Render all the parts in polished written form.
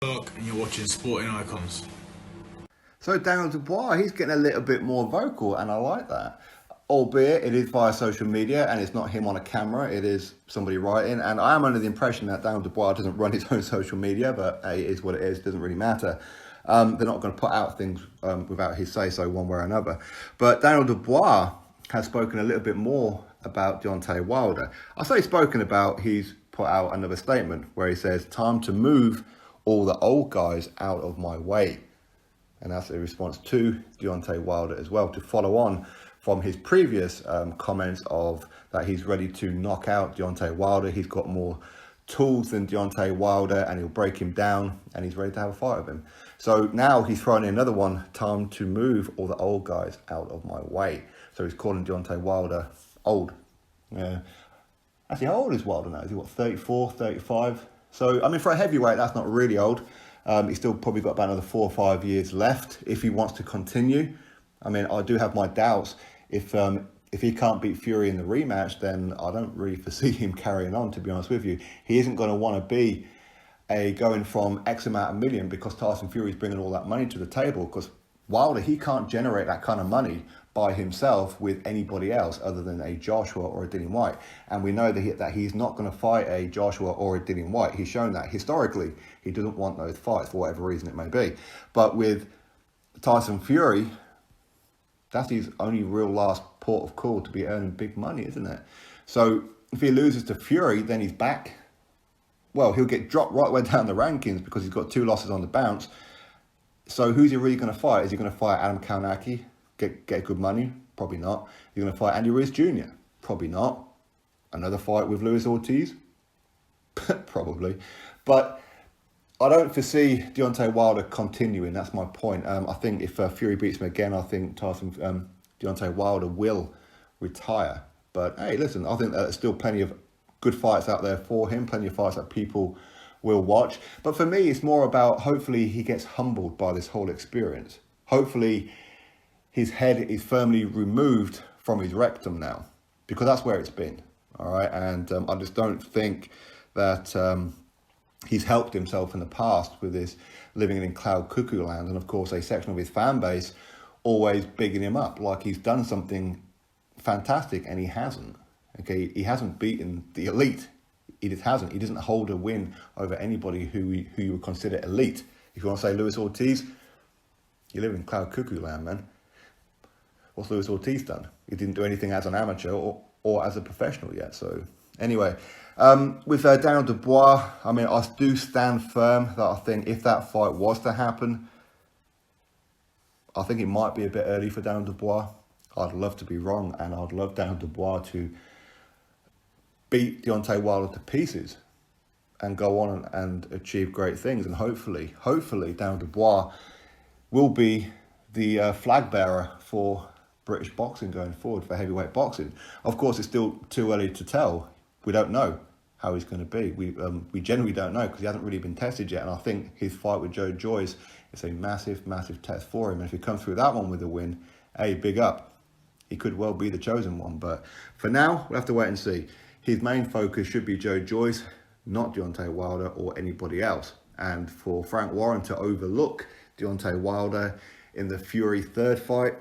And you're watching Sporting Icons. So Daniel Dubois, he's getting a little bit more vocal, and I like that. Albeit it is via social media, and it's not him on a camera, it is somebody writing. And I am under the impression that Daniel Dubois doesn't run his own social media, but hey, it is what it is, it doesn't really matter. They're not going to put out things without his say-so one way or another. But Daniel Dubois has spoken a little bit more about Deontay Wilder. I say spoken about, he's put out another statement where he says, "Time to move all the old guys out of my way." And that's a response to Deontay Wilder as well, to follow on from his previous comments of that he's ready to knock out Deontay Wilder. He's got more tools than Deontay Wilder, and he'll break him down, and he's ready to have a fight with him. So now he's throwing in another one, "Time to move all the old guys out of my way." So he's calling Deontay Wilder old. Actually, how old is Wilder now? Is he, what, 34, 35? So, I mean, for a heavyweight, that's not really old. He's still probably got about another 4 or 5 years left if he wants to continue. I mean, I do have my doubts. If he can't beat Fury in the rematch, then I don't really foresee him carrying on, to be honest with you. He isn't going to want to be going from X amount of million because Tyson Fury's bringing all that money to the table, because Wilder, he can't generate that kind of money by himself with anybody else other than a Joshua or a Dillian Whyte. And we know that he's not going to fight a Joshua or a Dillian Whyte. He's shown that historically he doesn't want those fights for whatever reason it may be. But with Tyson Fury, that's his only real last port of call to be earning big money, isn't it? So if he loses to Fury, then he's back. Well, he'll get dropped right way down the rankings because he's got 2 losses on the bounce. So who's he really going to fight? Is he going to fight Adam Kownacki, get good money? Probably not. You're going to fight Andy Ruiz Jr.? Probably not. Another fight with Luis Ortiz? Probably. But I don't foresee Deontay Wilder continuing. That's my point. I think if Fury beats him again, I think Deontay Wilder will retire. But hey, listen, I think there's still plenty of good fights out there for him, plenty of fights that people will watch. But for me, it's more about hopefully he gets humbled by this whole experience. Hopefully his head is firmly removed from his rectum now, because that's where it's been. All right. And I just don't think that he's helped himself in the past with this living in cloud cuckoo land. And of course, a section of his fan base always bigging him up like he's done something fantastic, and he hasn't. Okay. He hasn't beaten the elite. He just hasn't. He doesn't hold a win over anybody who you would consider elite. If you want to say Luis Ortiz, you live in cloud cuckoo land, man. What's Luis Ortiz done? He didn't do anything as an amateur or as a professional yet. So anyway, with Daniel Dubois, I mean, I do stand firm that I think if that fight was to happen, I think it might be a bit early for Daniel Dubois. I'd love to be wrong, and I'd love Daniel Dubois to beat Deontay Wilder to pieces and go on and achieve great things. And hopefully Daniel Dubois will be the flag bearer for British boxing going forward, for heavyweight boxing. Of course, it's still too early to tell. We don't know how he's going to be. We generally don't know because he hasn't really been tested yet. And I think his fight with Joe Joyce is a massive, massive test for him. And if he comes through that one with a win, hey, big up. He could well be the chosen one. But for now, we'll have to wait and see. His main focus should be Joe Joyce, not Deontay Wilder or anybody else. And for Frank Warren to overlook Deontay Wilder in the Fury third fight,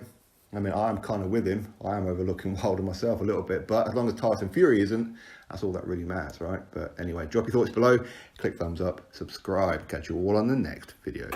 I mean, I am kind of with him. I am overlooking Wilder myself a little bit. But as long as Tyson Fury isn't, that's all that really matters, right? But anyway, drop your thoughts below, click thumbs up, subscribe. Catch you all on the next video.